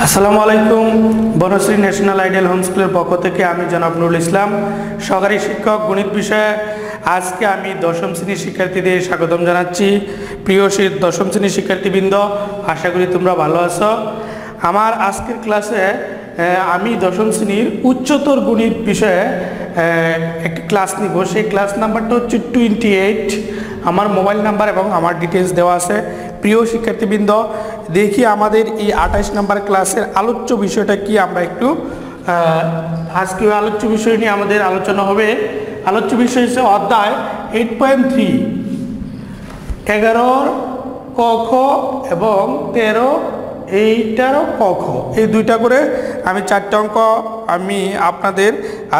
আসসালামু আলাইকুম। Banasree national ideal home স্কুলের পক্ষ থেকে আমি জনাব নুরুল ইসলাম, সহকারী শিক্ষক গণিত বিষয়ে। আজকে আমি দশম শ্রেণীর শিক্ষার্থীদের স্বাগতম জানাচ্ছি। প্রিয় দশম শ্রেণীর শিক্ষার্থীবৃন্দ, আশা করি তোমরা ভালো আছো। আমার আজকের ক্লাসে আমি দশম শ্রেণীর উচ্চতর গণিত বিষয়ে একটি ক্লাস নিব। সেই ক্লাস নাম্বারটা হচ্ছে 28। আমার মোবাইল নাম্বার এবং আমার ডিটেলস দেওয়া আছে। প্রিয় শিক্ষার্থীবৃন্দ, দেখি আমাদের এই 28 নম্বর ক্লাসের আলোচ্য বিষয়টা কি। আমরা একটু আজকে আলোচ্য বিষয় নিয়ে আমাদের আলোচনা হবে। আলোচ্য বিষয় হচ্ছে অধ্যায় 8.3, 11 ক খ এবং 13 এইটার ক খ, এই দুইটা করে আমি 4টা অঙ্ক আমি আপনাদের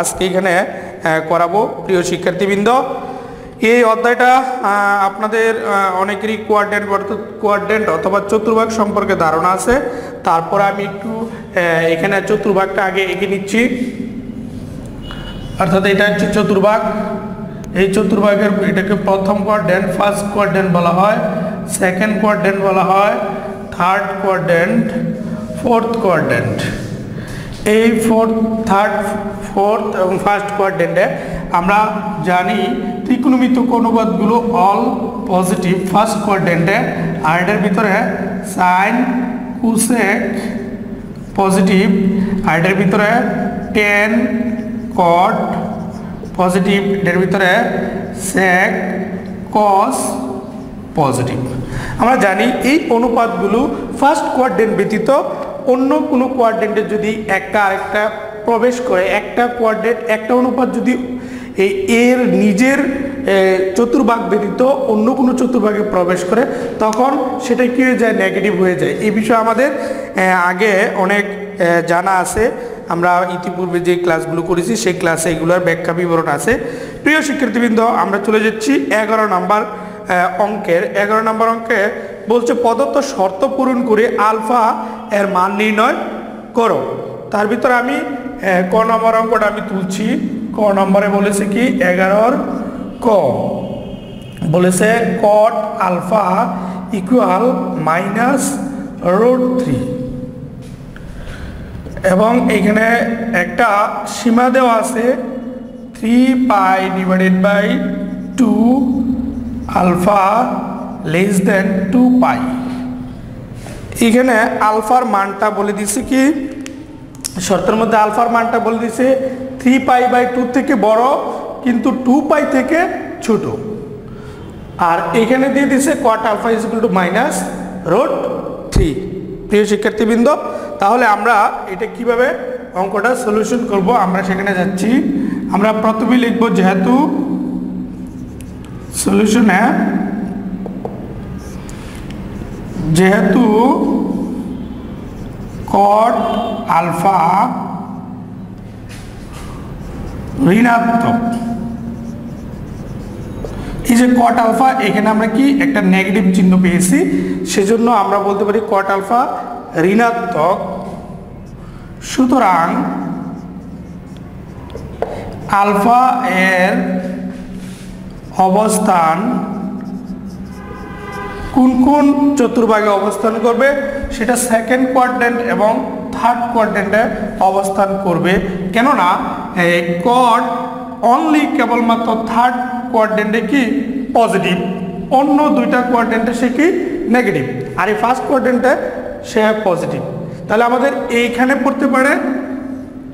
আজকে এখানে করাবো। প্রিয় শিক্ষার্থীবৃন্দ, এই অধ্যায়টা আপনাদের অনেকেরই কোয়াড্রেন্ট অথবা চতুর্ভাগ সম্পর্কে ধারণা আছে। তারপর আমি একটু এখানে চতুর্ভাগটা আগে এঁকে নিচ্ছি। অর্থাৎ এটা হচ্ছে চতুর্ভাগ। এই চতুর্ভাগের এটাকে প্রথম কোয়াড্রেন্ট, ফার্স্ট কোয়াড্রেন্ট বলা হয়, সেকেন্ড কোয়াড্রেন্ট বলা হয়, থার্ড কোয়াড্রেন্ট, ফোর্থ কোয়াড্রেন্ট। এই ফোর্থ এবং ফার্স্ট কোয়াড্রেন্টে আমরা জানি ত্রিকোণমিত অনুপাতগুলো অল পজিটিভ ফার্স্ট কোয়াড্রেন্টে, আর এটার ভিতরে সাইন কোসেক পজিটিভ, আর এটার ভিতরে টেন কট পজিটিভ, এটার ভিতরে সেক কস পজিটিভ। আমরা জানি এই অনুপাতগুলো ফার্স্ট কোয়াড্রেন্ট ব্যতীত অন্য কোনো কোয়াড্রেন্টে যদি একটা আরেকটা প্রবেশ করে, একটা অনুপাত যদি এর নিজের চতুর্ভাগ ব্যতীত অন্য কোনো চতুর্ভাগে প্রবেশ করে, তখন সেটা কী হয়ে যায়? নেগেটিভ হয়ে যায়। এই বিষয়ে আমাদের আগে অনেক জানা আছে। আমরা ইতিপূর্বে যে ক্লাসগুলো করেছি সেই ক্লাসে এগুলোর ব্যাখ্যা বিবরণ আছে। প্রিয় শিক্ষার্থীবৃন্দ, আমরা চলে যাচ্ছি 11 নম্বর অঙ্কের। 11 নম্বর অঙ্কে বলছে প্রদত্ত শর্ত পূরণ করে আলফা এর মান নির্ণয় করো। তার ভিতরে আমি ক নম্বর অঙ্কটা আমি তুলছি। ক নম্বরে বলেছে কি 11 ক বলেছে কট আলফা ইকুয়াল -√3, এবং এখানে একটা সীমা দেওয়া আছে 3π/2 আলফা লেস দেন 2π। এখানে আলফার মানটা বলে দিছে কি, শর্তের মধ্যে আলফার মানটা বলে দিছে 3π/2 থেকে বড় কিন্তু 2π থেকে ছোট। আর এখানে দিয়ে দিছে কট আলফা ইকুয়াল টু -√3। প্রিয় শিক্ষার্থীবৃন্দ, তাহলে আমরা এটা কিভাবে অঙ্কটা সলিউশন করব আমরা সেখানে যাচ্ছি। আমরা প্রথমে লিখব, যেহেতু সলিউশনে কট আলফা ঋণাত্মক, এই যে কট আলফা এখানে আমরা কি একটা নেগেটিভ চিহ্ন পেয়েছি, সেজন্য আমরা বলতে পারি কট আলফা ঋণাত্মক। সুতরাং আলফা এর অবস্থান কোন কোন চতুর্ভাগে অবস্থান করবে, সেটা সেকেন্ড কোয়াড্রেন্ট এবং থার্ড কোয়াড্রেন্টে অবস্থান করবে। কেননা কট অনলি কেবলমাত্র থার্ড কোয়াড্রেন্টে কি পজিটিভ, অন্য দুইটা কোয়াড্রেন্টে সে কি নেগেটিভ, আর এই ফার্স্ট কোয়াড্রেন্টে সে পজিটিভ। তাহলে আমাদের এইখানে পড়তে পারে,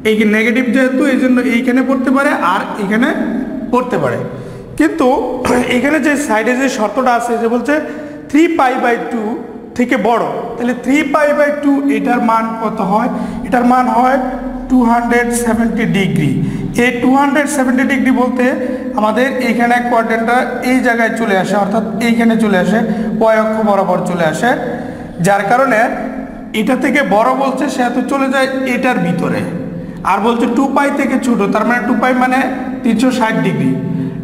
এই নেগেটিভ যেহেতু এই জন্য এইখানে পড়তে পারে আর এখানে পড়তে পারে। কিন্তু এখানে যে সাইডে যে শর্তটা আছে, যে বলছে 3π/2 থেকে বড়, তাহলে 3π/2 এটার মান কত হয়? এটার মান হয় 270 ডিগ্রি। এই 270 ডিগ্রি বলতে আমাদের এইখানে কোয়াড্রেন্টটা এই জায়গায় চলে আসে, অর্থাৎ এইখানে চলে আসে, y অক্ষ বরাবর চলে আসে। যার কারণে এটা থেকে বড় বলছে, সেহেতু চলে যায় এটার ভিতরে। আর বলছে 2π থেকে ছোট, তার মানে 2π মানে 360 ডিগ্রি,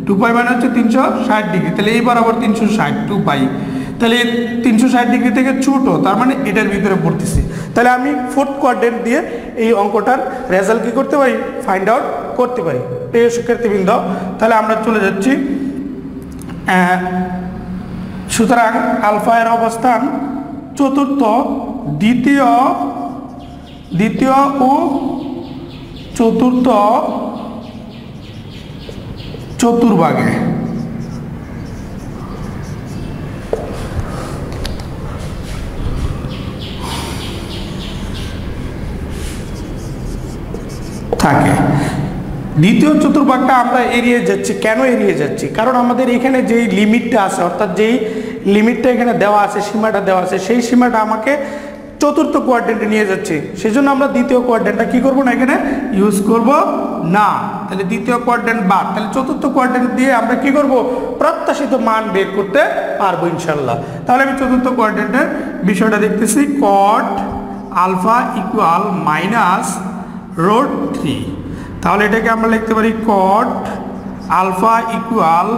2π মানে হচ্ছে 360 ডিগ্রি। তাহলে এই বরাবর 360, 2π, তাহলে 360 ডিগ্রি থেকে ছোট, তার মানে এটার ভিতরে পড়তেছি। তাহলে আমি ফোর্থ কোয়াড্রেন্ট দিয়ে এই অঙ্কটার রেজাল্ট কি করতে পারি? ফাইন্ড আউট করতে পারি। প্রিয় শিক্ষার্থীবৃন্দ, তাহলে আমরা চলে যাচ্ছি। সুতরাং আলফা এর অবস্থান চতুর্থ দ্বিতীয় দ্বিতীয় ও চতুর্থ চতুর্ভাগে থাকে। দ্বিতীয় চতুর্ভাগটা আমরা এড়িয়ে যাচ্ছি। কেন এড়িয়ে যাচ্ছি? কারণ আমাদের এখানে যেই লিমিটটা আছে, অর্থাৎ যেই লিমিটটা এখানে দেওয়া আছে, সীমাটা দেওয়া আছে, সেই সীমাটা আমাকে চতুর্থ কোয়াড্রেন্টে নিয়ে যাচ্ছে। সেজন্য আমরা দ্বিতীয় কোয়াড্রেন্টটা কি করব না, এখানে ইউজ করব না। তাহলে দ্বিতীয় কোয়াড্রেন্ট বাদ। তাহলে চতুর্থ কোয়াড্রেন্ট দিয়ে আমরা কি করব, প্রত্যাশিত মান বের করতে পারবো ইনশাল্লাহ। তাহলে আমি চতুর্থ কোয়াড্রেন্টের বিষয়টা দেখতেছি। Cot alpha equal minus root 3। তাহলে এটাকে আমরা লিখতে পারি cot alpha equal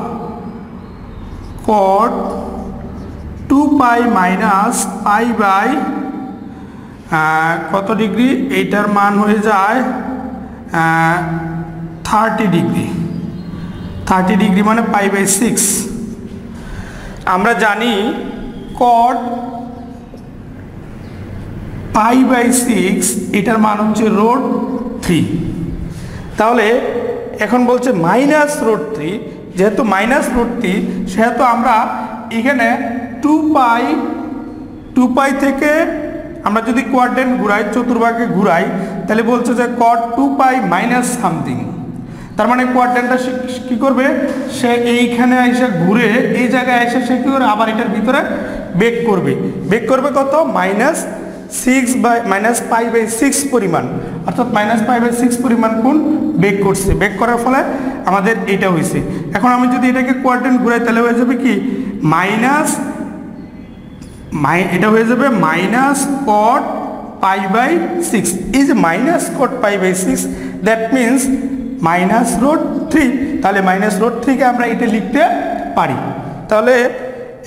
cot 2 pi minus pi by কত ডিগ্রি, এইটার মান হয়ে যায় 30 ডিগ্রি। 30 ডিগ্রি মানে পাই বাই 6। আমরা জানি কট পাই বাই 6 এটার মান হচ্ছে রুট 3। তাহলে এখন বলছে মাইনাস রুট 3, যেহেতু মাইনাস রুট 3 সেহেতু আমরা এখানে 2 পাই থেকে আমরা যদি কোয়াড্রেন্ট ঘুরাই, চতুর্ভাগে ঘুরাই, তাহলে বলছে যে কট 2 পাই মাইনাস সামথিং। তার মানে কোয়াড্রেন্টটা কী করবে, সে এইখানে এসে ঘুরে এই জায়গায় এসে সে কী করে আবার এটার ভিতরে বেক করবে। বেক করবে কত, মাইনাস পাই বাই 6 পরিমাণ, অর্থাৎ মাইনাস পাই বাই 6 পরিমাণ কোণ বেক করছে। বেক করার ফলে আমাদের এটা হয়েছে। এখন আমি যদি এটাকে কোয়াড্রেন্ট ঘুরাই তাহলে হয়ে যাবে কি এটা হয়ে যাবে মাইনাস কট পাই বাই 6। এই যে minus cot pi by 6, that means minus root 3। তাহলে মাইনাস রুট 3কে আমরা এটা লিখতে পারি। তাহলে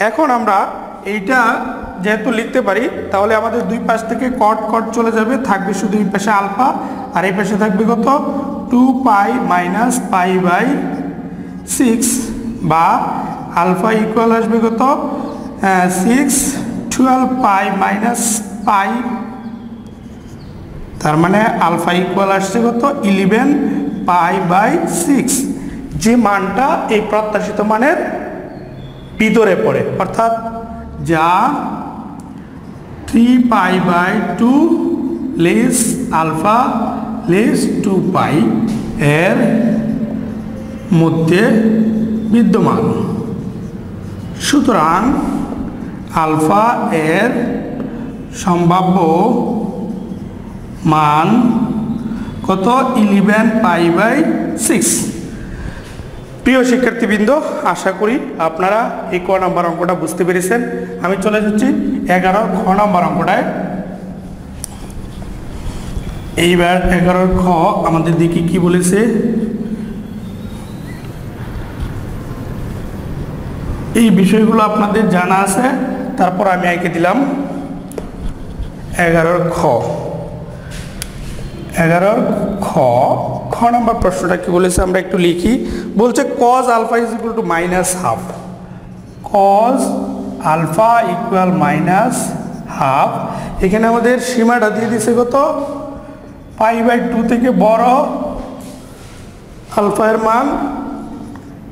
এখন আমরা এইটা যেহেতু লিখতে পারি, তাহলে আমাদের দুই পাশ থেকে কট কট চলে যাবে, থাকবে শুধু এই পাশে আলফা, আর এই পাশে থাকবে কত 2 পাই মাইনাস পাই বাই 6, বা আলফা ইকুয়াল আসবে কত 12 পাই মাইনাস পাই। তার মানে আলফা ইকুয়াল আসছে কত 11 পাই বাই 6, যে মানটা এই প্রত্যাশিত মানের ভিতরে পড়ে, অর্থাৎ যা 3 pi by 2 less alpha less 2 pi এর মধ্যে বিদ্যমান। সুতরাং আলফা এর সম্ভাব্য মান কত 11 পাই বাই 6। প্রিয় শিক্ষার্থীবৃন্দ, আশা করি আপনারা এই ক নম্বর অঙ্কটা বুঝতে পেরেছেন। আমি চলে যাচ্ছি 11 খ নম্বর অঙ্কটায়। এইবার 11 খ আমাদের দিকে কি বলেছে, এই বিষয়গুলো আপনাদের জানা আছে, তারপর আমি এঁকে দিলাম 11 খ। 11 খ নম্বর প্রশ্নটা কি বলেছে আমরা একটু লিখি। বলছে cos alpha is equal to minus half. Cos alpha equal minus half. এখানে আমাদের সীমাটা দিয়ে দিছে কত পাই বাই 2 থেকে বড় আলফা এর মান,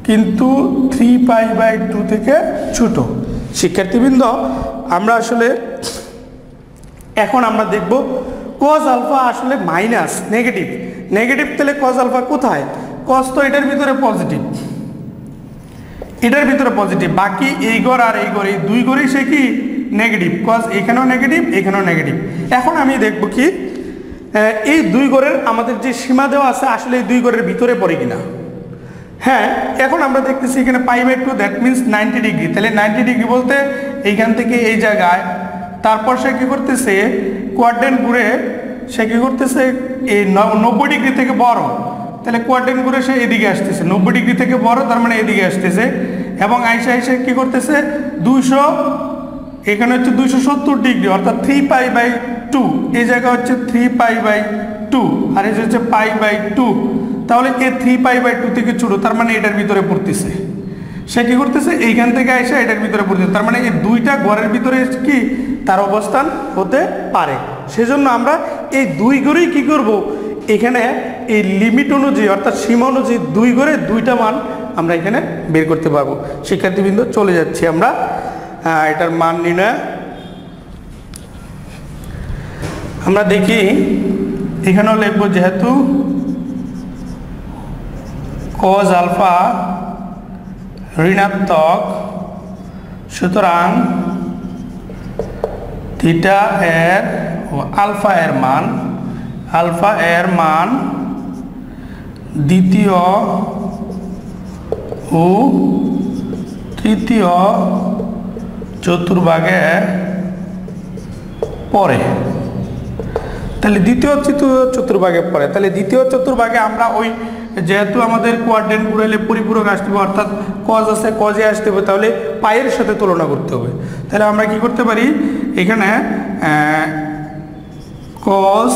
কিন্তু 3 পাই বাই 2 থেকে ছোট। শিক্ষার্থীবৃন্দ, আমরা আসলে এখন আমরা দেখব কজ আলফা আসলে মাইনাস নেগেটিভ। তাহলে কজ আলফা কোথায়, কজ তো এটার ভিতরে পজিটিভ, এটার ভিতরে পজিটিভ, বাকি এই ঘর আর এই ঘর, এই দুই ঘরেই সে কি নেগেটিভ। কজ এখানেও নেগেটিভ, এখানেও নেগেটিভ। এখন আমি দেখব কি এই দুই ঘরের আমাদের যে সীমা দেওয়া আছে আসলে এই দুই ঘরের ভিতরে পড়ে কিনা। হ্যাঁ, এখন আমরা দেখতেছি এখানে pi by 2, that means 90 degree. তাহলে 90 ডিগ্রি বলতে এইখান থেকে এই জায়গায়, তারপর সে কী করতেছে কোয়াড্রেন্ট ঘুরে সে কী করতেছে এই 90 ডিগ্রি থেকে বড়, তাহলে কোয়াড্রেন্ট ঘুরে সে এদিকে আসতেছে, 90 ডিগ্রি থেকে বড়, তার মানে এদিকে আসতেছে, এবং আইসা কী করতেছে 200, এখানে হচ্ছে 270 ডিগ্রি, অর্থাৎ 3 পাই বাই 2, এই জায়গা হচ্ছে 3 পাই বাই 2, আর এই হচ্ছে পাই বাই 2। তাহলে এ 3 পাই বাই 2 থেকে ছোটো, তার মানে এটার ভিতরে পড়তেছে। সে কী করতেছে এইখান থেকে এসে এটার ভিতরে পড়তেছে, তার মানে এই দুইটা ঘরের ভিতরে কি তার অবস্থান হতে পারে। সেজন্য আমরা এই 2 ঘরেই কি করব, এখানে এই লিমিট অনুযায়ী অর্থাৎ সীমা অনুযায়ী 2 ঘরে 2টা মান আমরা এখানে বের করতে পারবো। শিক্ষার্থীবৃন্দ চলে যাচ্ছি আমরা এটার মান নির্ণয়। আমরা দেখি এখানেও লিখবো যেহেতু cos আলফা ঋণাত্মক, সুতরাং থিটা এর ও আলফা এর মান দ্বিতীয় ও তৃতীয় চতুর্ভাগে পড়ে। তাহলে দ্বিতীয় চতুর্ভাগে পড়ে, তাহলে দ্বিতীয় চতুর্ভাগে আমরা ওই যেহেতু আমাদের কোয়াড্রেন্ট ঘুরাইলে পরিপূরক আসতে হবে, অর্থাৎ কজ আছে কজে আসতে হবে, তাহলে পায়ের সাথে তুলনা করতে হবে। তাহলে আমরা কি করতে পারি, এখানে কজ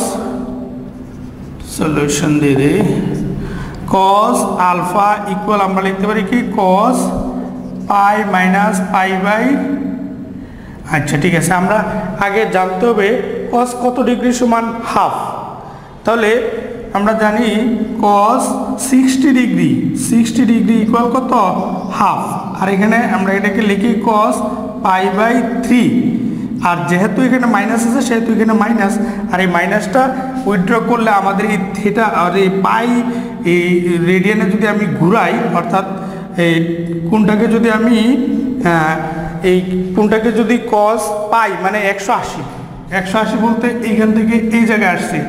সলিউশন দিয়ে দিই, কজ আলফা ইকুয়াল আমরা লিখতে পারি কি cos pi minus pi by, আচ্ছা ঠিক আছে, আমরা আগে জানতে হবে কজ কত ডিগ্রি সমান হাফ। তাহলে আমরা জানি কজ 60 ডিগ্রি ইকুয়াল কত হাফ, আর এখানে আমরা এটাকে লিখি কজ পাই বাই 3, আর যেহেতু এখানে মাইনাস আছে সেহেতু এখানে মাইনাস, আর এই মাইনাসটা উইথড্র করলে আমাদের এই থিটা আর এই পাই এই রেডিয়ানে যদি আমি ঘুরাই, অর্থাৎ এই কোনটাকে যদি আমি এই কোনটাকে যদি কজ পাই মানে 180 বলতে এইখান থেকে এই জায়গায় আসছে,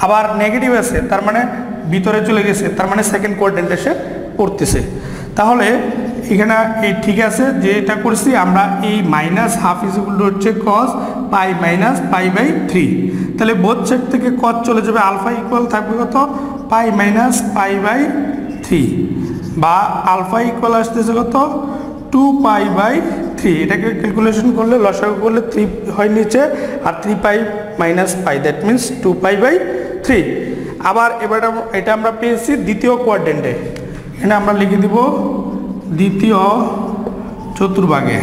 আবার নেগেটিভ আছে তার মানে ভিতরে চলে গেছে, তার মানে সেকেন্ড কোয়াড্রেন্ট এসে পড়তেছে। তাহলে এখানে এই ঠিক আছে যে এটা করছি আমরা, এই মাইনাস হাফ ইকুয়াল হচ্ছে cos pi minus pi by 3। তাহলে বোথ সাইড থেকে কজ চলে যাবে, আলফা ইকুয়াল থাকবে কত পাই মাইনাস পাই বাই 3, বা আলফা ইকুয়াল আসতেছে কত 2 পাই বাই 3। এটাকে ক্যালকুলেশন করলে লসাগু করলে 3 হয় নিচে, আর 3 pi minus pi, that means 2 pi by 3। আবার এবার এটা আমরা পেয়েছি দ্বিতীয় কোয়াড্রেন্টে, এখানে আমরা লিখে দিব দ্বিতীয় চতুর্ভাগে।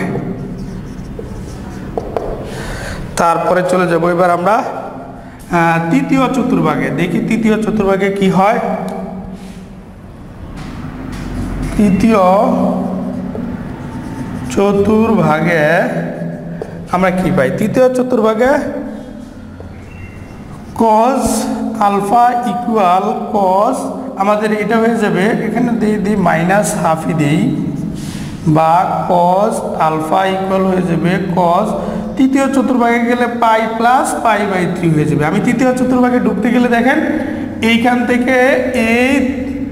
তারপরে চলে যাব এবার আমরা তৃতীয় চতুর্ভাগে, দেখি তৃতীয় চতুর্ভাগে কি হয়। তৃতীয় চতুর্ভাগে আমরা কি পাই, তৃতীয় চতুর্ভাগে cos আলফা ইকুয়াল cos, আমাদের এটা হয়ে যাবে এখানে দিই মাইনাস হাফই দিই, বা cos আলফা ইকুয়াল হয়ে যাবে cos, তৃতীয় চতুর্ভাগে গেলে পাই প্লাস পাই বাই 3 হয়ে যাবে। আমি তৃতীয় চতুর্ভাগে ঢুকতে গেলে দেখেন এইখান থেকে এই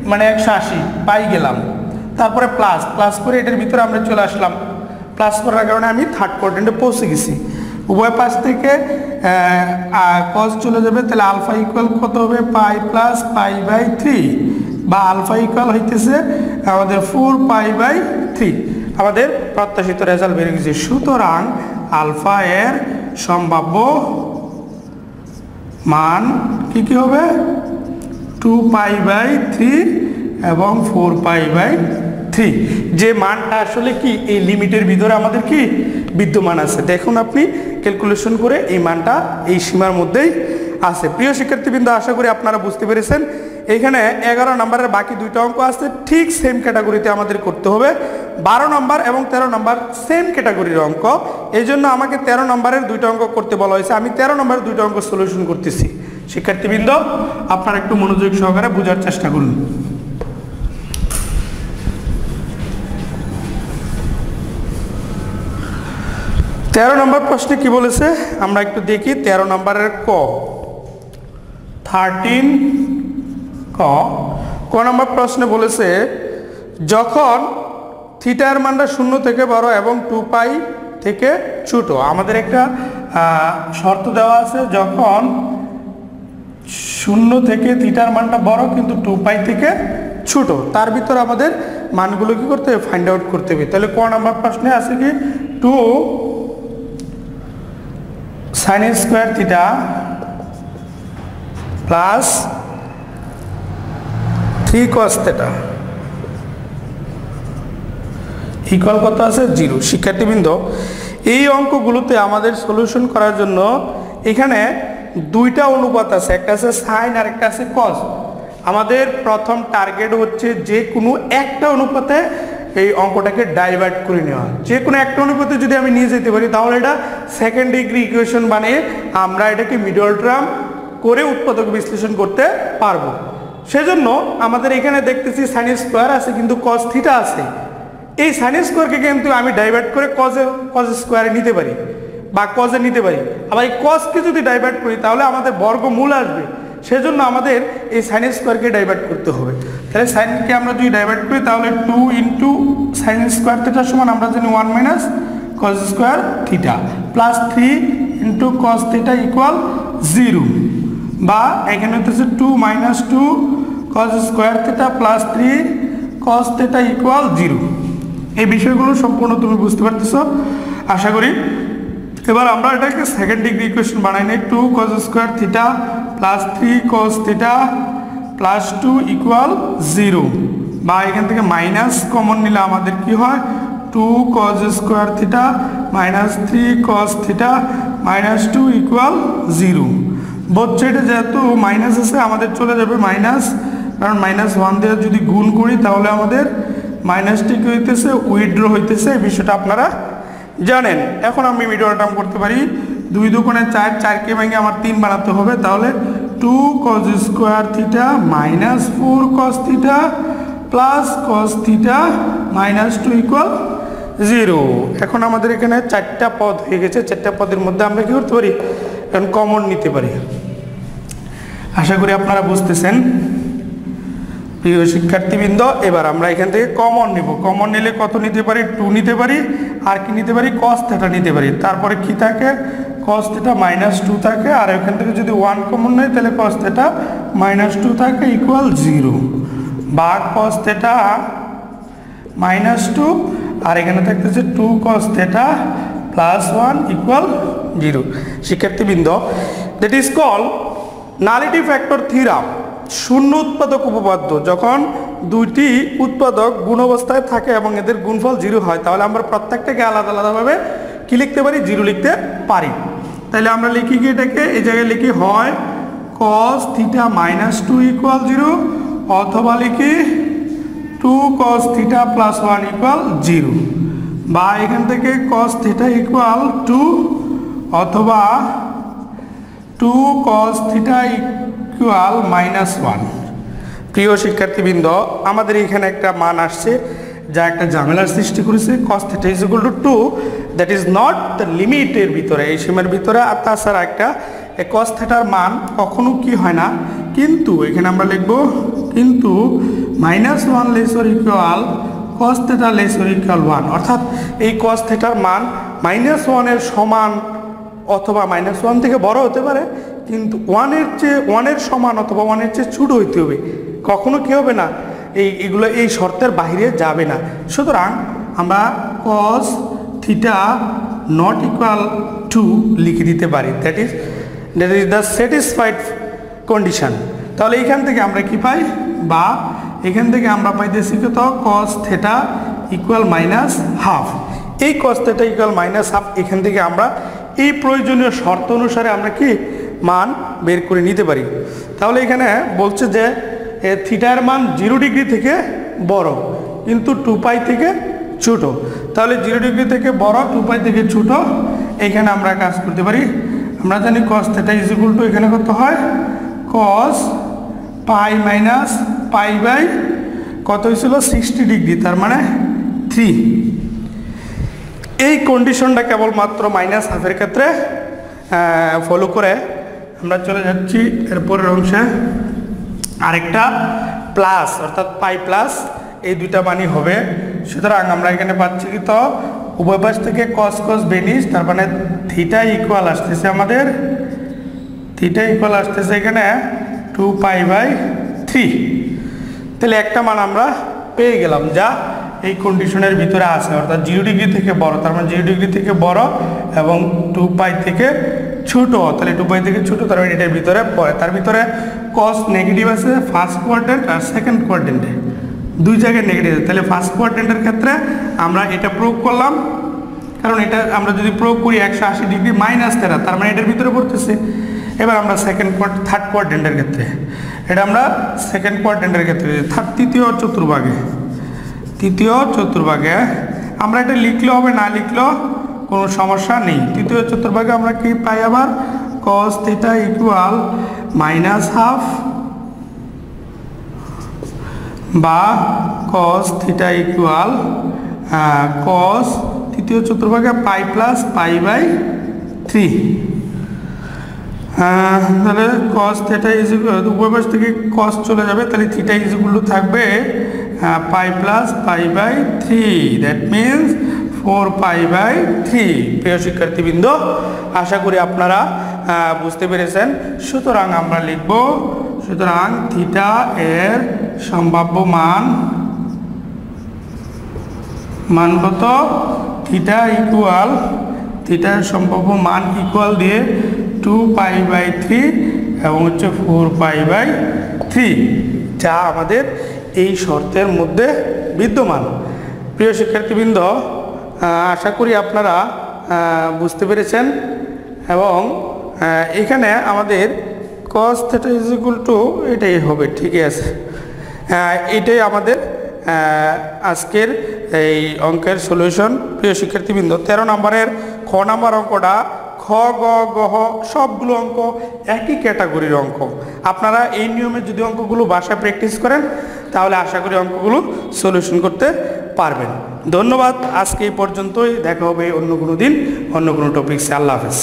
মানে 180 পাই গেলাম, তারপরে প্লাস করে এটার ভিতরে আমরা চলে আসলাম, প্লাস করার কারণে আমি থার্ড কোয়াড্রেন্টে পৌঁছে গেছি। উভয় পাশ থেকে কজ চলে যাবে, তাহলে আলফা ইকুয়াল কত হবে পাই প্লাস পাই বাই 3, বা আলফা ইকুয়াল হইতেছে আমাদের 4 পাই বাই 3। আমাদের প্রত্যাশিত রেজাল্ট বেরিয়ে গেছে। সুতরাং আলফা এর সম্ভাব্য মান কি হবে 2 পাই বাই 3 এবং 4 পাই বাই 3, যে মানটা আসলে কি এই লিমিটের ভিতরে আমাদের কি বিদ্যমান আছে। দেখুন আপনি ক্যালকুলেশন করে এই মানটা এই সীমার মধ্যেই আছে। প্রিয় শিক্ষার্থীবৃন্দ, আশা করি আপনারা বুঝতে পেরেছেন। এইখানে 11 নম্বরের বাকি দুইটা অঙ্ক আছে, ঠিক সেম ক্যাটাগরিতে আমাদের করতে হবে। 12 নম্বর এবং 13 নম্বর সেম ক্যাটাগরির অঙ্ক, এই জন্য আমাকে 13 নম্বরের দুইটা অঙ্ক করতে বলা হয়েছে। আমি 13 নম্বরের দুইটা অঙ্ক সলিউশন করতেছি। শিক্ষার্থীবৃন্দ, আপনারা একটু মনোযোগ সহকারে বোঝার চেষ্টা করুন। তেরো নম্বর প্রশ্নে কি বলেছে আমরা একটু দেখি। 13 নম্বরের ক 13 ক নম্বর প্রশ্নে বলেছে যখন থিটার মানটা 0 থেকে বড় এবং 2 পাই থেকে ছোট। আমাদের একটা শর্ত দেওয়া আছে, যখন 0 থেকে থিটার মানটা বড় কিন্তু 2 পাই থেকে ছোট, তার ভিতর আমাদের মানগুলো কি করতে হবে, ফাইন্ড আউট করতে হবে। তাহলে ক নম্বর প্রশ্নে আছে কি 2 sin square theta plus 3 cos theta equal কত আছে 0। শিক্ষার্থীবৃন্দ, এই অঙ্কগুলোতে আমাদের সলিউশন করার জন্য এখানে দুইটা অনুপাত আছে, একটা আছে সাইন আর একটা আছে কজ। আমাদের প্রথম টার্গেট হচ্ছে যে কোনো একটা অনুপাতে এই অঙ্কটাকে ডাইভার্ট করে নেওয়া। যে কোনো একটা অনুপাতে যদি আমি নিয়ে যেতে পারি তাহলে এটা সেকেন্ড ডিগ্রি ইকুয়েশন বানিয়ে আমরা এটাকে মিডল টার্ম করে উৎপাদক বিশ্লেষণ করতে পারবো। সেজন্য আমাদের এখানে দেখতেছি সাইন স্কোয়ার আছে কিন্তু কজ থিটা আছে। এই সাইন স্কোয়ারকে কিন্তু আমি ডাইভার্ট করে কজ স্কোয়ারে নিতে পারি বা কজে নিতে পারি। আবার এই কজকে যদি ডাইভার্ট করি তাহলে আমাদের বর্গমূল আসবে, সেজন্য আমাদের এই সাইন স্কোয়ারকে ডাইভার্ট করতে হবে। তাহলে সাইনকে আমরা যদি ডাইভার্ট করি তাহলে 2 ইন্টু সাইন স্কোয়ার থিটা সমান আমরা জানি 1 minus cos square theta plus 3 into cos theta equal 0, বা এখানে হচ্ছে 2 minus 2 cos square theta plus 3 cause theta equal 0। এই বিষয়গুলো সম্পূর্ণ তুমি বুঝতে পারতেছ আশা করি। এবার আমরা এটাকে সেকেন্ড ডিগ্রি ইকুয়েশন বানাই নিই। 2 cos square theta plus 3 cause theta plus 2 equal 0, বা এখান থেকে মাইনাস কমন নিলে আমাদের কি হয় 2 cos square theta minus 3 cause theta minus 2 equal 0। Both সাইডে যেহেতু মাইনাস আছে আমাদের চলে যাবে মাইনাস, কারণ মাইনাস 1 দিয়ে যদি গুণ করি তাহলে আমাদের মাইনাসটি কি হইতেছে উইথড্র হইতেছে, এই বিষয়টা আপনারা জানেন। এখন আমি মিডল টার্ম করতে পারি 2 দুগুণে 4, 4কে ভেঙে আমার 3 বানাতে হবে। তাহলে 2 cos square theta minus 4 cause theta plus cos theta minus 2 equal 0। এখন আমাদের এখানে 4টা পদ হয়ে গেছে। 4টা পদের মধ্যে আমরা কি করতে পারি, এখন কমন নিতে পারি। আশা করি আপনারা বুঝতেছেন প্রিয় শিক্ষার্থীবৃন্দ। এবার আমরা এখান থেকে কমন নিব। কমন নিলে কত নিতে পারি, 2 নিতে পারি, আর কি নিতে পারি কস থিটা নিতে পারি। তারপরে কি থাকে কস থিটা মাইনাস 2 থাকে, আর এখান থেকে যদি 1 কমন নেই তাহলে কস থিটা মাইনাস 2 থাকে ইকুয়াল 0, বা কস থিটা মাইনাস 2 আর এখানে থাকতেছে 2 কস থিটা প্লাস 1 ইকুয়াল 0। শিক্ষার্থীবৃন্দ, that is call nullity factor theorem. শূন্য উৎপাদক উপপাদ্য, যখন দুইটি উৎপাদক গুণ অবস্থায় থাকে এবং এদের গুণফল 0 হয় তাহলে আমরা প্রত্যেকটাকে আলাদা আলাদাভাবে কি লিখতে পারি, 0 লিখতে পারি। তাহলে আমরা লিখি কি এটাকে, এই জায়গায় লিখি হয় cos থিটা মাইনাস 2 ইকুয়াল 0, অথবা লিখি 2 cos থিটা প্লাস 1 ইকুয়াল 0, বা এখান থেকে cos থিটা ইকুয়াল 2 অথবা 2 cos থিটা ইকুয়াল মাইনাস 1। প্রিয় শিক্ষার্থীবৃন্দ, আমাদের এখানে একটা মান আসছে যা একটা ঝামেলার সৃষ্টি করেছে। cos theta is equal two 2, that is not the লিমিটের ভিতরে, এই সীমার ভিতরে। আর তাছাড়া একটা cos থিটার মান কখনো কি হয় না, কিন্তু এখানে আমরা লিখব কিন্তু minus 1 lesser equal cos theta lesser equal 1, অর্থাৎ এই cos থিটার মান মাইনাস 1 এর সমান অথবা মাইনাস 1 থেকে বড় হতে পারে, কিন্তু 1 এর সমান অথবা 1 এর চেয়ে ছোট হইতে হবে। কখনো কি হবে না, এইগুলো এই শর্তের বাইরে যাবে না। সুতরাং আমরা cos theta not equal to লিখে দিতে পারি, that is the satisfied condition. তাহলে এখান থেকে আমরা কি পাই, বা এখান থেকে আমরা পাইতেছি কত cos theta equal minus half. এই cos theta equal minus half এখান থেকে আমরা এই প্রয়োজনীয় শর্ত অনুসারে আমরা কি মান বের করে নিতে পারি। তাহলে এখানে বলছে যে থিটার মান 0 ডিগ্রি থেকে বড় কিন্তু 2 পাই থেকে ছোট। তাহলে 0 ডিগ্রি থেকে বড়, 2 পাই থেকে ছোট, এখানে আমরা কাজ করতে পারি। আমরা জানি cos theta is equal to এখানে কত হয় cos pi minus pi by কত হয়েছিল 60 ডিগ্রি, তার মানে 3। এই কন্ডিশনটা কেবলমাত্র মাইনাস হাফের ক্ষেত্রে ফলো করে আমরা চলে যাচ্ছি এরপরের অংশে। আরেকটা প্লাস অর্থাৎ পাই প্লাস এই দুইটা মানই হবে। সুতরাং আমরা এখানে পাচ্ছি কি, তো উভয় পাশ থেকে cos cos বেনিস, তার মানে থিটা ইকুয়াল আসতেছে আমাদের, থিটা ইকুয়াল আসতেছে এখানে 2 পাই বাই 3। তাহলে একটা মান আমরা পেয়ে গেলাম যা এই কন্ডিশনের ভিতরে আছে, অর্থাৎ 0 ডিগ্রি থেকে বড়, তার মানে 0 ডিগ্রি থেকে বড় এবং 2 পাই থেকে ছোট। তাহলে 2 পাই থেকে ছোট, তার মানে এটার ভিতরে পড়ে। তার ভিতরে cos নেগেটিভ আছে ফার্স্ট কোয়াড্রেন্ট আর সেকেন্ড কোয়াড্রেন্টে, দুই জায়গায় নেগেটিভ আছে। তাহলে ফার্স্ট কোয়াড্রেন্টের ক্ষেত্রে আমরা এটা প্রয়োগ করলাম, কারণ এটা আমরা যদি প্রয়োগ করি 180 ডিগ্রি মাইনাস 13, তার মানে এটার ভিতরে পড়তেছে। এবার আমরা থার্ড কোয়াড্রেন্টের ক্ষেত্রে, এটা আমরা সেকেন্ড কোয়াড্রেন্টের ক্ষেত্রে তৃতীয় চতুর্ভাগে আমরা এটা লিখলেও হবে, না লিখলেও কোনো সমস্যা নেই। তৃতীয় চতুর্ভাগে আমরা কি পাই আবার cos থিটা ইকুয়াল -12 বা cos থিটা ইকুয়াল cos তৃতীয় চতুর্ভাগে পাই প্লাস পাই বাই 3। তাহলে cos থিটা ইজ ইকুয়াল, উভয় পাশ থেকে cos চলে যাবে, তাহলে থিটা ইজ ইকুয়াল টু থাকবে pi plus pi by 3, that means 4 pi by 3। প্রিয় শিক্ষার্থীবৃন্দ, আশা করি আপনারা বুঝতে পেরেছেন। সুতরাং আমরা লিখব, সুতরাং থিটা এর সম্ভাব্য মান কত? থিটার সম্ভাব্য মান ইকুয়াল দিয়ে 2 পাই বাই 3 এবং হচ্ছে 4 পাই বাই 3, যা আমাদের এই শর্তের মধ্যে বিদ্যমান। প্রিয় শিক্ষার্থীবৃন্দ, আশা করি আপনারা বুঝতে পেরেছেন এবং এখানে আমাদের cos theta is equal two এটাই হবে, ঠিক আছে। এটাই আমাদের আজকের এই অঙ্কের সলিউশন। প্রিয় শিক্ষার্থীবৃন্দ, 13 নম্বরের খ নম্বর অঙ্কটা খ গ গহ সবগুলো অঙ্ক একই ক্যাটাগরির অঙ্ক। আপনারা এই নিয়মে যদি অঙ্কগুলো বাসায় প্র্যাকটিস করেন তাহলে আশা করি অঙ্কগুলো সলিউশন করতে পারবেন। ধন্যবাদ, আজকে এই পর্যন্তই। দেখা হবে অন্য কোনো দিন অন্য কোনো টপিকসে। আল্লাহ হাফেজ।